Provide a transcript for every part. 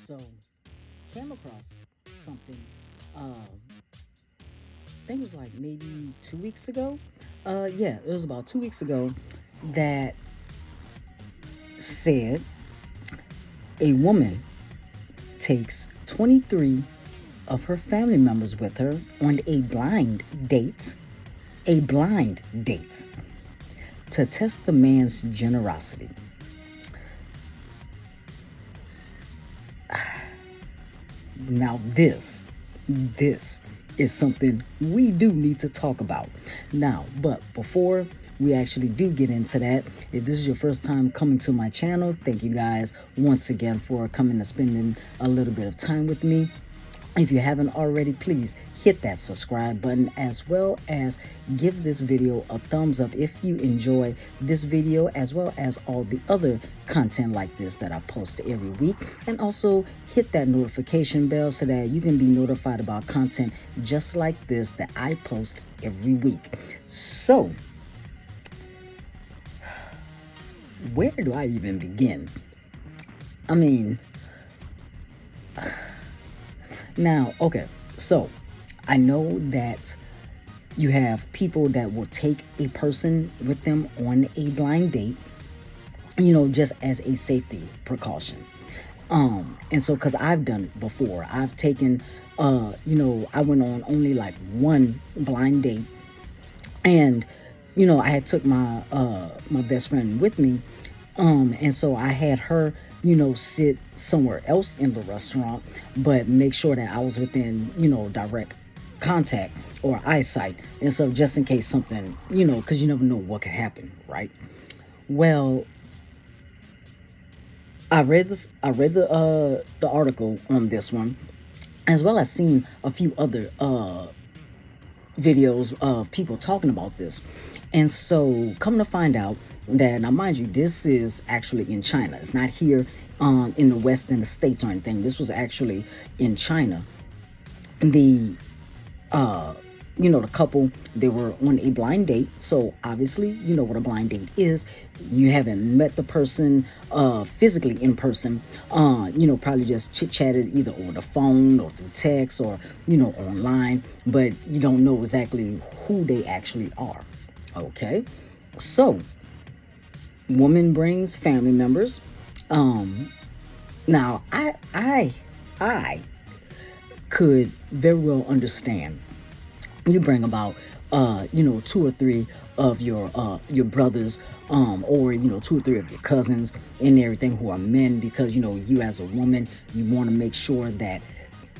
So, came across something. I think it was like maybe 2 weeks ago. Yeah, it was about 2 weeks ago that said a woman takes 23 of her family members with her on a blind date, to test the man's generosity. Now, this is something we do need to talk about. Now, but before we actually do get into that, if this is your first time coming to my channel, thank you guys once again for coming and spending a little bit of time with me. If you haven't already, please hit that subscribe button, as well as give this video a thumbs up if you enjoy this video, as well as all the other content like this that I post every week. And also hit that notification bell so that you can be notified about content just like this that I post every week. So, where do I even begin? I mean, now, okay, so I know that you have people that will take a person with them on a blind date, just as a safety precaution. And so, because I've done it before, I've taken, I went on only like one blind date, and I had took my best friend with me, and so I had her, sit somewhere else in the restaurant, but make sure that I was within, direct contact or eyesight. And so just in case something, because you never know what could happen, right? Well, I read the article on this one, as well as seen a few other videos of people talking about this. And so, come to find out that, now mind you, this is actually in China. It's not here in the West, in the States or anything. This was actually in China. The the couple, they were on a blind date. So obviously, you know what a blind date is. You haven't met the person physically in person. Probably just chit-chatted either over the phone or through text or, online. But you don't know exactly who they actually are. Okay? So, woman brings family members. Now, I could very well understand you bring about two or three of your brothers, or two or three of your cousins and everything, who are men, because you as a woman, you want to make sure that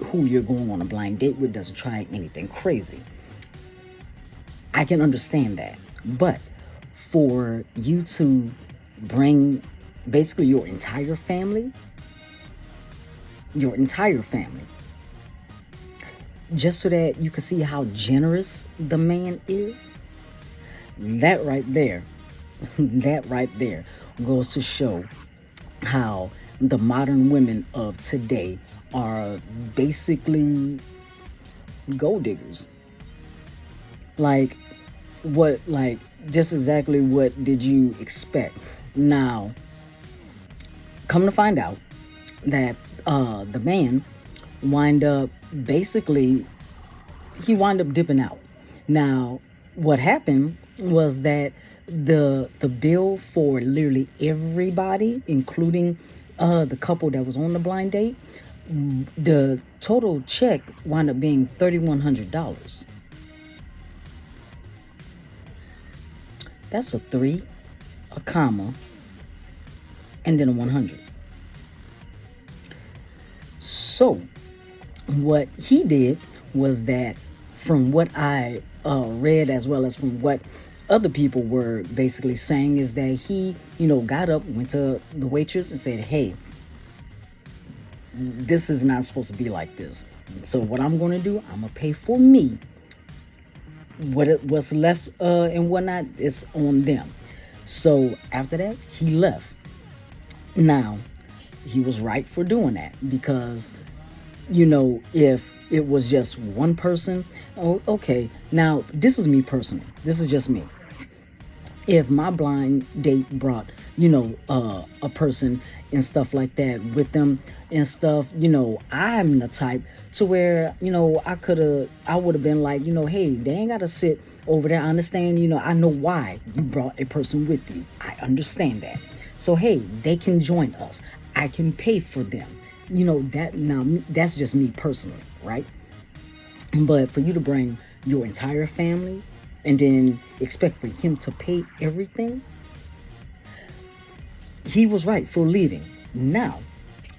who you're going on a blind date with doesn't try anything crazy. I can understand that, but for you to bring basically your entire family, just so that you can see how generous the man is, that right there, that right there goes to show how the modern women of today are basically gold diggers. Like, just exactly what did you expect? Now, come to find out that the man wind up dipping out. Now, what happened was that the bill for literally everybody, including the couple that was on the blind date, the total check wound up being $3,100. That's a 3, a comma, and then a 100. So, what he did was that, from what I read, as well as from what other people were basically saying, is that he, got up, went to the waitress and said, "Hey, this is not supposed to be like this. So what I'm going to do, I'm going to pay for me. What's left and whatnot, is on them." So after that, he left. Now, he was right for doing that, because if it was just one person, oh, okay. Now, this is me personally. This is just me. If my blind date brought a person and stuff like that with them and stuff. I'm the type to where, I would have been like, hey, they ain't gotta sit over there. I understand, I know why you brought a person with you. I understand that. So hey, they can join us. I can pay for them. That now that's just me personally, right? But for you to bring your entire family and then expect for him to pay everything, he was right for leaving. Now,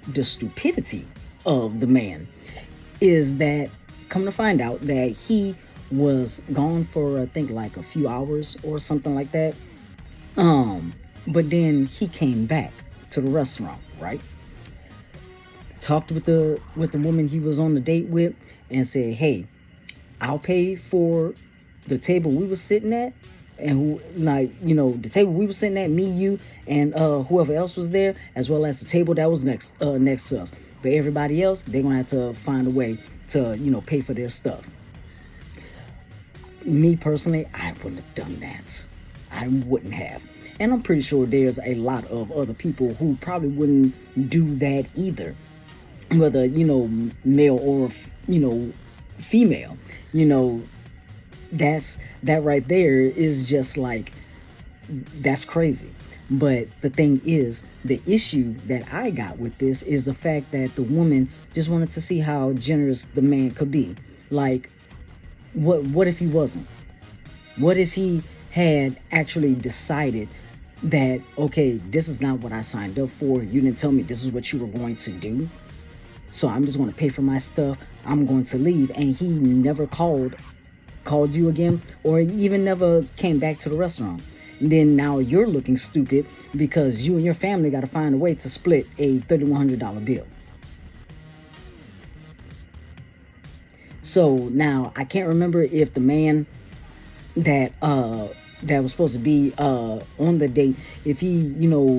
the stupidity of the man is that, come to find out that he was gone for, I think, like a few hours or something like that. But then he came back to the restaurant, right? Talked with the woman he was on the date with and said, "Hey, I'll pay for the table we were sitting at, and the table we were sitting at, me, you, and whoever else was there, as well as the table that was next to us. But everybody else, they're gonna have to find a way to pay for their stuff." Me personally, I wouldn't have done that. I wouldn't have. And I'm pretty sure there's a lot of other people who probably wouldn't do that either. Whether, male or, female. That right there is just like, that's crazy. But the thing is, the issue that I got with this is the fact that the woman just wanted to see how generous the man could be. Like, what if he wasn't? What if he had actually decided that, okay, this is not what I signed up for. You didn't tell me this is what you were going to do. So I'm just going to pay for my stuff. I'm going to leave. And he never called you again, or even never came back to the restaurant. And then now you're looking stupid because you and your family got to find a way to split a $3,100 bill. So now I can't remember if the man that was supposed to be on the date, if he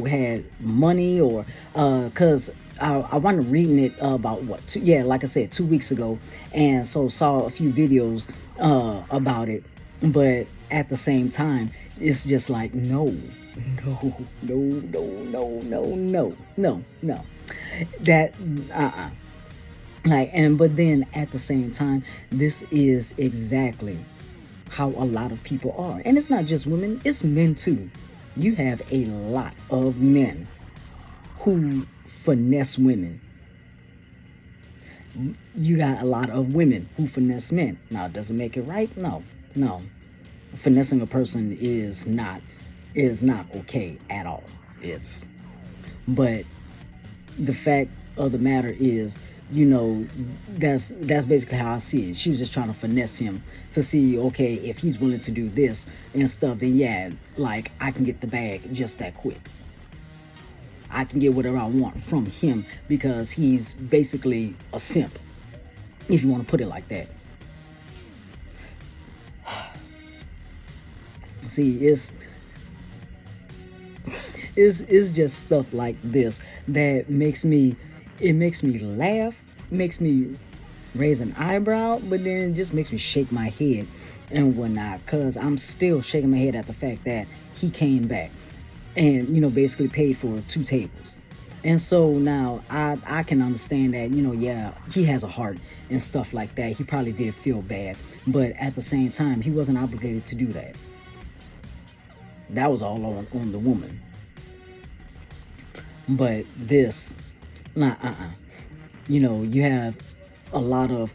had money, or because I wanted reading it about like I said, 2 weeks ago, and so saw a few videos about it. But at the same time, it's just like, no, that but then at the same time, this is exactly how a lot of people are. And it's not just women, it's men too. You have a lot of men who finesse women. You got a lot of women who finesse men. Now, does it make it right? No. Finessing a person is not okay at all. But the fact of the matter is, that's basically how I see it. She was just trying to finesse him to see, okay, if he's willing to do this and stuff, then yeah, like, I can get the bag just that quick. I can get whatever I want from him because he's basically a simp, if you want to put it like that. See, it's just stuff like this that makes me laugh, makes me raise an eyebrow, but then it just makes me shake my head and whatnot, because I'm still shaking my head at the fact that he came back and basically paid for 2 tables. And so now I can understand that, yeah, he has a heart and stuff like that. He probably did feel bad, but at the same time, he wasn't obligated to do that. That was all on the woman. But this, you have a lot of,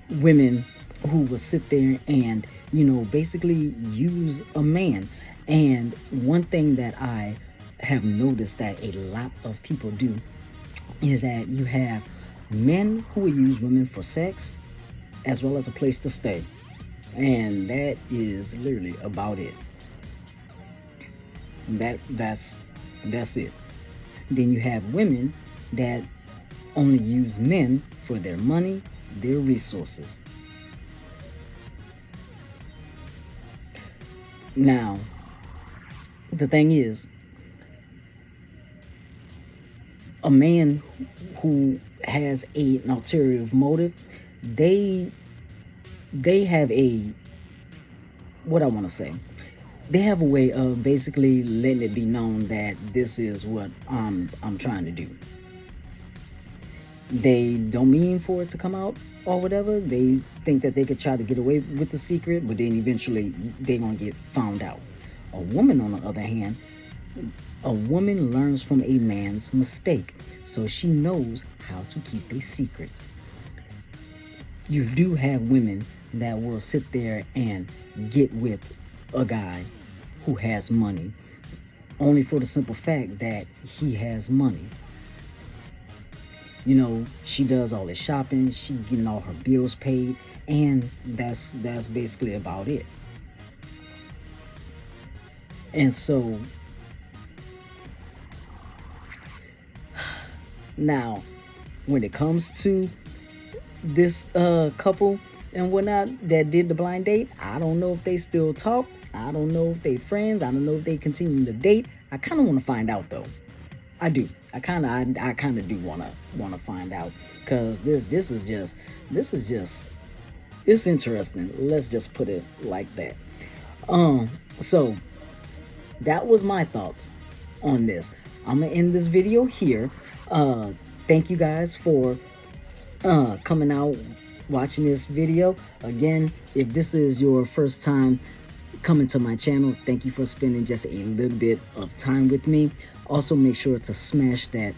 women who will sit there and, basically use a man. And one thing that I have noticed that a lot of people do is that you have men who will use women for sex as well as a place to stay. And that is literally about it. That's it. Then you have women that only use men for their money, their resources. Now, the thing is, a man who has an ulterior motive, they have a, what I want to say, they have a way of basically letting it be known that this is what I'm trying to do. They don't mean for it to come out or whatever. They think that they could try to get away with the secret, but then eventually they're gonna get found out. A woman, on the other hand, a woman learns from a man's mistake, so she knows how to keep a secret. You do have women that will sit there and get with a guy who has money only for the simple fact that he has money. You know, she does all his shopping, she getting all her bills paid, and that's basically about it. And so now, when it comes to this couple and whatnot that did the blind date, I don't know if they still talk. I don't know if they friends. I don't know if they continue to date. I kind of want to find out though. I do. I kind of do wanna find out, because this is just it's interesting. Let's just put it like that. So that was my thoughts on this. I'm gonna end this video here. Thank you guys for coming out, watching this video. Again, if this is your first time coming to my channel, thank you for spending just a little bit of time with me. Also, make sure to smash that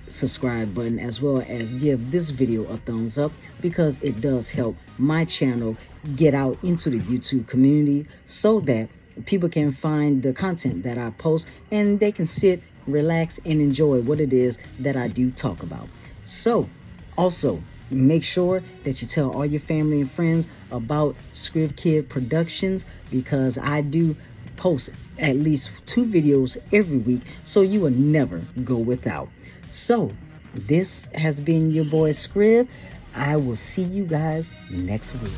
subscribe button, as well as give this video a thumbs up, because it does help my channel get out into the YouTube community, so that people can find the content that I post and they can sit, relax, and enjoy what it is that I do talk about. So also, make sure that you tell all your family and friends about ScrivKid Productions, because I do post at least 2 videos every week, so you will never go without. So this has been your boy Scriv. I will see you guys next week.